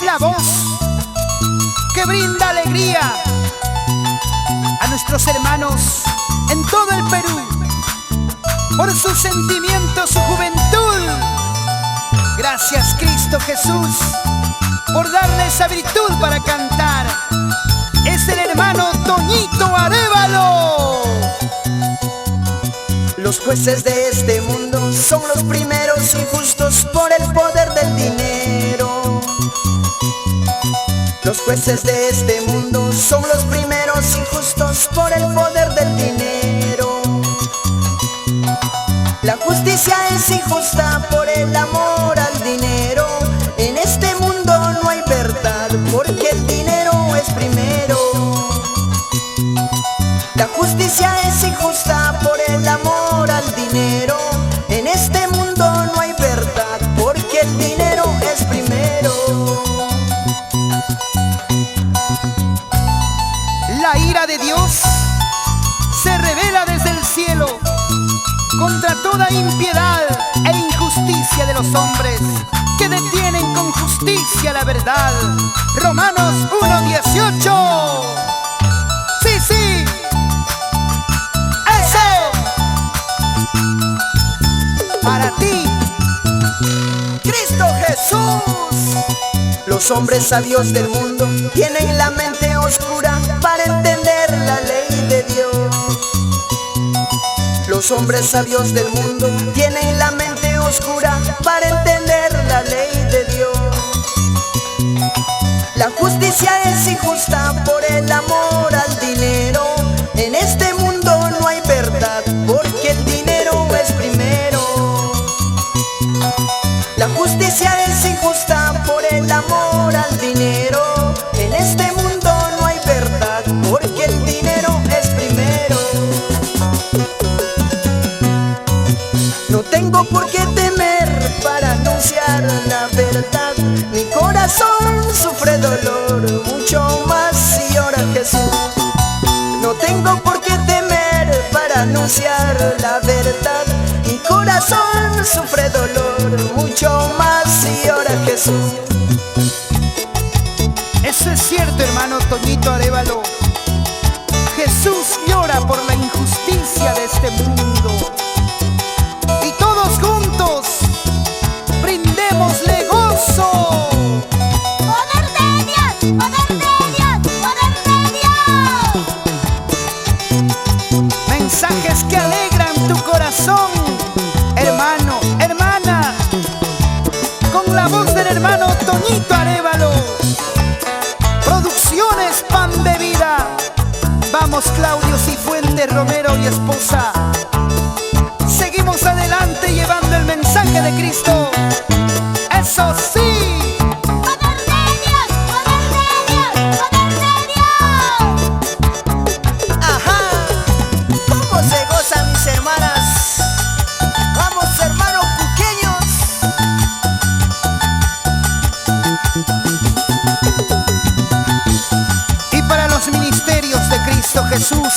la voz que brinda alegría a nuestros hermanos en todo el Perú por sus sentimientos, su juventud. Gracias, Cristo Jesús, por darle esa virtud para cantar. Es el hermano Toñito Arévalo. Los jueces de este mundo son los primeros injustos por el poder del dinero. Los jueces de este mundo son los primeros injustos por el poder del dinero. La justicia es injusta por el amor al dinero. En este mundo no hay verdad porque el dinero es primero. La justicia es injusta por el amor al dinero. En este mundo no hay verdad porque el dinero es primero. La ira de Dios se revela desde el cielo contra toda impiedad e injusticia de los hombres que detienen con justicia la verdad. Romanos 1:18. Sí, sí. ¡Eso! Para ti, Cristo Jesús. Los hombres sabios del mundo tienen la mente oscura para entender la ley de Dios. Los hombres sabios del mundo tienen la mente oscura para entender la ley de Dios. La justicia es injusta por el amor al dinero. En este mundo no hay verdad porque el dinero es primero. La justicia es injusta por el amor al dinero. En este mundo no hay verdad porque el dinero es primero. No tengo por qué temer para anunciar la verdad. Mi corazón sufre dolor, mucho más si llora Jesús. No tengo por qué temer para anunciar la verdad. Mi corazón sufre dolor, mucho más si llora Jesús. eso es cierto, hermano Toñito Arévalo. Jesús llora por la injusticia de este mundo. Y todos juntos brindémosle gozo. ¡Poder de Dios! ¡Poder de Dios! ¡Poder de Dios! Mensajes que alegran tu corazón, hermano, hermana, con la voz del hermano Toñito Arévalo. Producciones Pan de Vida. Vamos, Claudio Cifuentes Romero y esposa. Seguimos adelante llevando el mensaje de Cristo. ¡Eso sí! ¡Poder de Dios! ¡Poder de Dios! ¡Poder de Dios! Ajá, ¿cómo se gozan mis hermanas? Vamos, hermanos cuqueños. Y para los ministerios de Cristo Jesús,